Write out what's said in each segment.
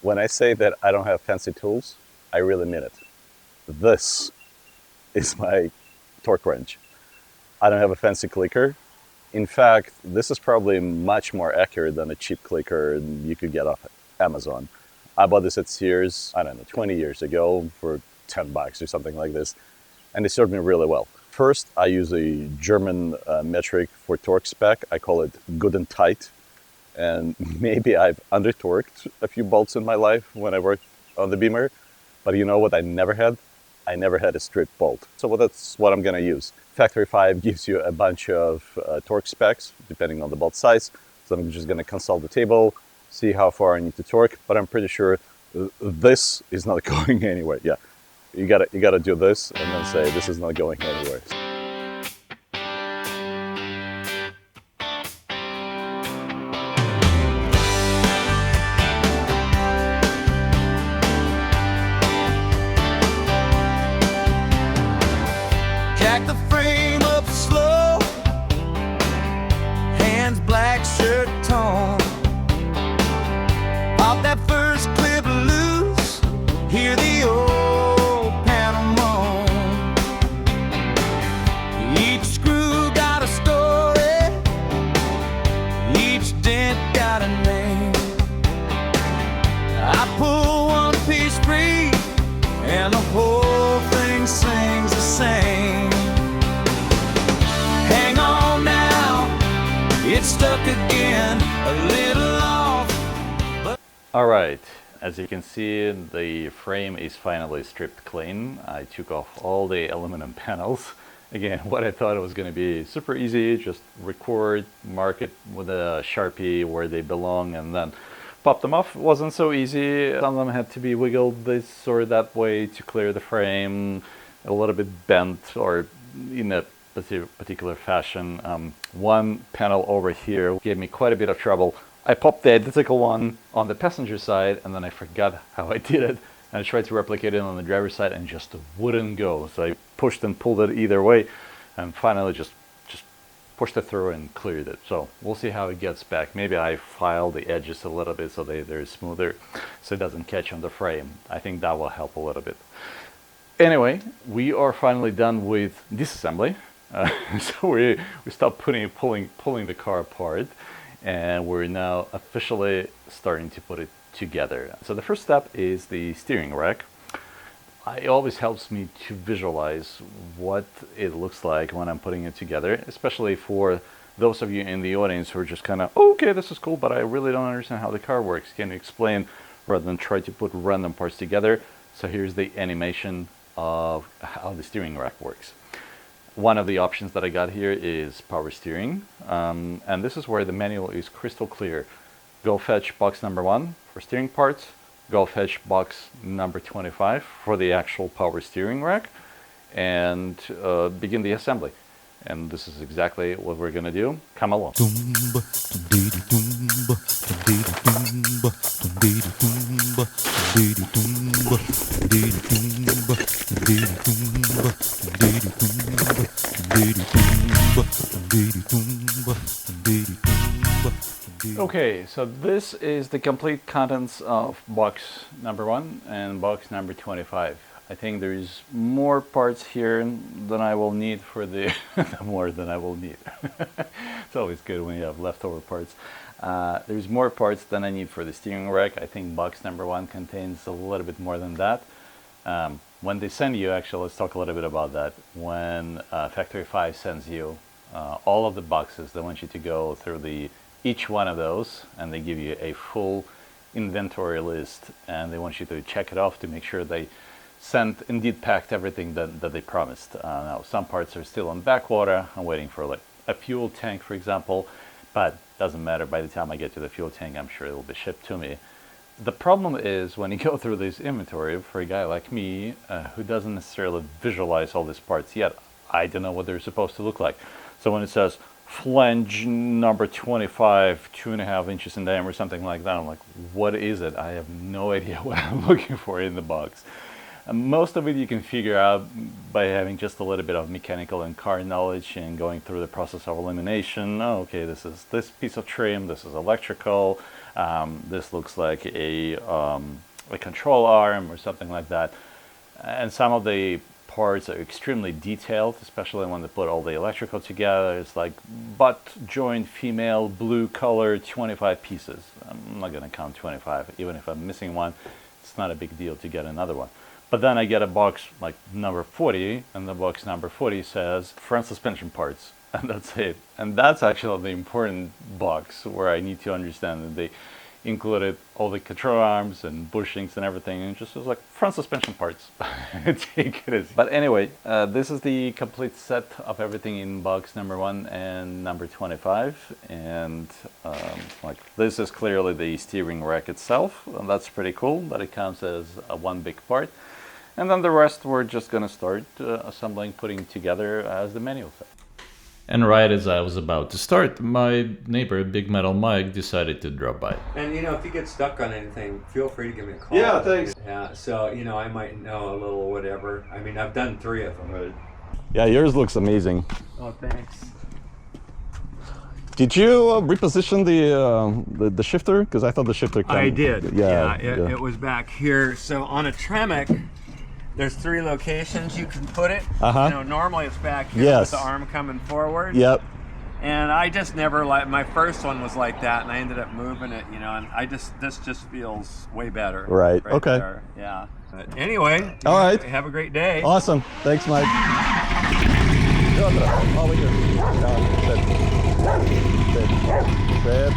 When I say that I don't have fancy tools, I really mean it. This is my torque wrench. I don't have a fancy clicker. In fact, this is probably much more accurate than a cheap clicker you could get off Amazon. I bought this at Sears, I don't know, 20 years ago for $10 or something like this, and it served me really well. First, I use a German metric for torque spec. I call it good and tight. And maybe I've under-torqued a few bolts in my life when I worked on the Beamer, but you know what I never had? I never had a stripped bolt. So that's what I'm gonna use. Factory 5 gives you a bunch of torque specs, depending on the bolt size. So I'm just gonna consult the table, see how far I need to torque, but I'm pretty sure this is not going anywhere. Yeah, you gotta do this and then say this is not going anywhere. Jack the frame up slow, hands black, shirt torn. Pop that first clip loose, hear the old panel moan. Each screw got a story, each dent got a name. I pull one piece free, and the whole thing sings the same. Hang on now, it's stuck again, a little off. All right, as you can see, the frame is finally stripped clean. I took off all the aluminum panels. Again, what I thought it was going to be super easy, just record, mark it with a Sharpie where they belong, and then pop them off. It wasn't so easy. Some of them had to be wiggled this or that way to clear the frame, a little bit bent or in a particular fashion. One panel over here gave me quite a bit of trouble. I popped the identical one on the passenger side, and then I forgot how I did it. And I tried to replicate it on the driver's side, and just wouldn't go. So I pushed and pulled it either way, and finally just pushed it through and cleared it. So we'll see how it gets back. Maybe I filed the edges a little bit so they're smoother, so it doesn't catch on the frame. I think that will help a little bit. Anyway, we are finally done with disassembly. So we stopped pulling the car apart, and we're now officially starting to put it together. So the first step is the steering rack. It always helps me to visualize what it looks like when I'm putting it together, especially for those of you in the audience who are just kind of, okay, this is cool, but I really don't understand how the car works. Can you explain, rather than try to put random parts together? So here's the animation of how the steering rack works. One of the options that I got here is power steering, and this is where the manual is crystal clear. Go fetch box number 1 for steering parts, go fetch box number 25 for the actual power steering rack, and begin the assembly. And this is exactly what we're going to do. Come along. Okay, so this is the complete contents of box number 1 and box number 25. I think there's more parts here than I will need for the more than I will need. It's always good when you have leftover parts. There's more parts than I need for the steering rack. I think box number 1 contains a little bit more than that. When they send you, actually, let's talk a little bit about that. When Factory 5 sends you all of the boxes, they want you to go through each one of those, and they give you a full inventory list, and they want you to check it off to make sure they indeed packed everything that they promised. Now, some parts are still on backwater. I'm waiting for like a fuel tank, for example, but doesn't matter. By the time I get to the fuel tank, I'm sure it will be shipped to me. The problem is when you go through this inventory, for a guy like me who doesn't necessarily visualize all these parts yet, I don't know what they're supposed to look like. So when it says flange number 25, 2.5 inches in diameter, something like that, I'm like, what is it? I have no idea what I'm looking for in the box. Most of it you can figure out by having just a little bit of mechanical and car knowledge and going through the process of elimination. Oh, okay, this is this piece of trim, this is electrical, this looks like a control arm or something like that. And some of the parts are extremely detailed, especially when they put all the electrical together. It's like butt joint female blue color 25 pieces. I'm not gonna count 25, even if I'm missing one. It's not a big deal to get another one. But then I get a box like number 40, and the box number 40 says front suspension parts, and that's it. And that's actually the important box where I need to understand that they included all the control arms and bushings and everything, and it just was like front suspension parts. Take it easy. But anyway, this is the complete set of everything in box number 1 and number 25, and like this is clearly the steering rack itself, and that's pretty cool that it counts as one big part. And then the rest we're just gonna start assembling, putting together as the manual says. And right as I was about to start, my neighbor, Big Metal Mike, decided to drop by. And, you know, if you get stuck on anything, feel free to give me a call. Yeah, thanks. Yeah, so, you know, I might know a little whatever. I mean, I've done 3 of them. Right. Yeah, yours looks amazing. Oh, thanks. Did you reposition the shifter? Because I thought the shifter. I did. Yeah, it was back here. So on a Tremec, there's 3 locations you can put it. Uh-huh. You know, normally it's back here Yes. with the arm coming forward. Yep. And I just never my first one was like that, and I ended up moving it, you know, and this just feels way better. Right, okay. there. Yeah. But anyway. All right. Have a great day. Awesome. Thanks, Mike. Over here. Sit.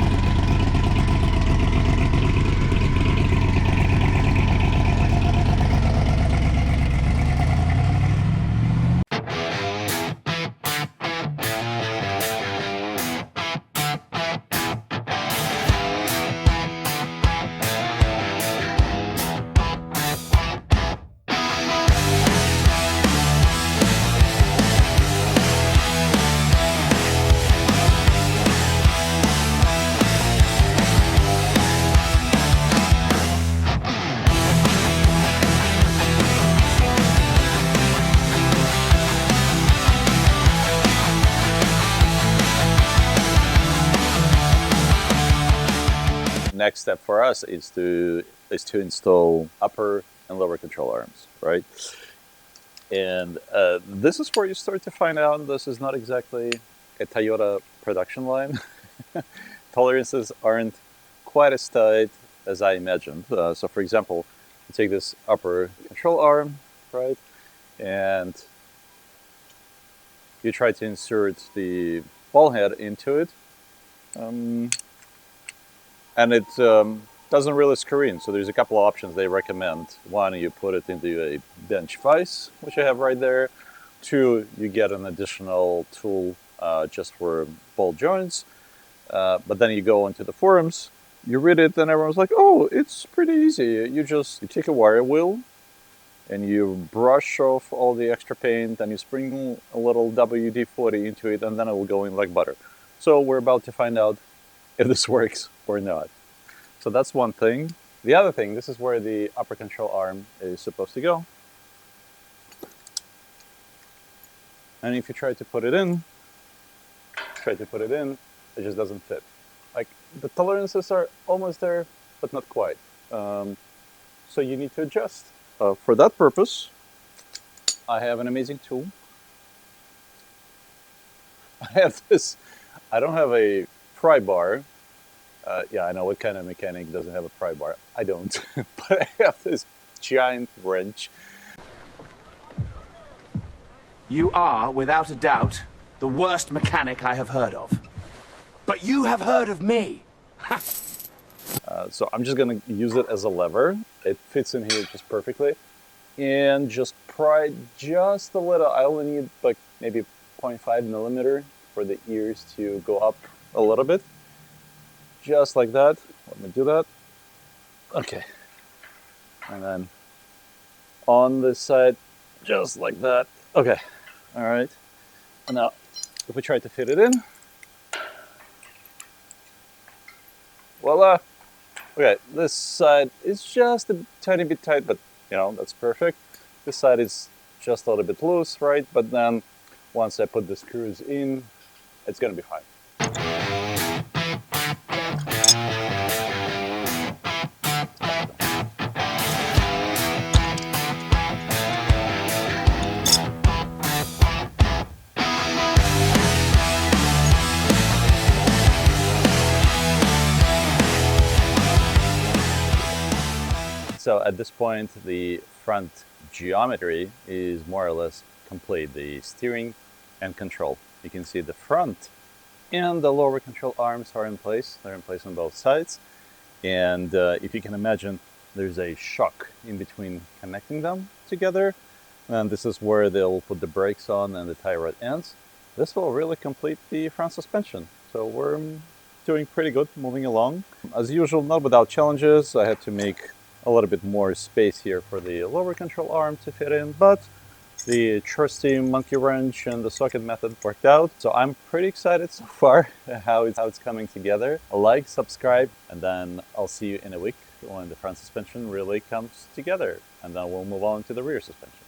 Next step for us is to install upper and lower control arms, right? And this is where you start to find out this is not exactly a Toyota production line. Tolerances aren't quite as tight as I imagined. So for example, you take this upper control arm, right? And you try to insert the ball head into it. And it doesn't really screw in. So there's a couple of options they recommend. 1, you put it into a bench vise, which I have right there. 2, you get an additional tool just for ball joints. But then you go into the forums, you read it, and everyone's like, oh, it's pretty easy. You take a wire wheel and you brush off all the extra paint, and you sprinkle a little WD-40 into it, and then it will go in like butter. So we're about to find out if this works or not. So that's one thing. The other thing, this is where the upper control arm is supposed to go. And if you try to put it in, it just doesn't fit. Like, the tolerances are almost there, but not quite. So you need to adjust. For that purpose, I have an amazing tool. I have this, I don't have a pry bar. Yeah, I know what kind of mechanic doesn't have a pry bar. I don't, but I have this giant wrench. You are, without a doubt, the worst mechanic I have heard of. But you have heard of me. So I'm just gonna use it as a lever. It fits in here just perfectly. And just pry just a little. I only need like maybe 0.5 millimeter for the ears to go up a little bit. Just like that. Let me do that. Okay. And then on this side, just like that. Okay. All right. And now, if we try to fit it in, voila. Okay, this side is just a tiny bit tight, but you know, that's perfect. This side is just a little bit loose, right? But then once I put the screws in, it's gonna be fine. So at this point, the front geometry is more or less complete. The steering and control. You can see the front and the lower control arms are in place. They're in place on both sides. And if you can imagine, there's a shock in between connecting them together. And this is where they'll put the brakes on and the tie rod ends. This will really complete the front suspension. So we're doing pretty good, moving along. As usual, not without challenges. I had to make a little bit more space here for the lower control arm to fit in, but the trusty monkey wrench and the socket method worked out. So I'm pretty excited so far how it's coming together. Like, subscribe, and then I'll see you in a week when the front suspension really comes together, and then we'll move on to the rear suspension.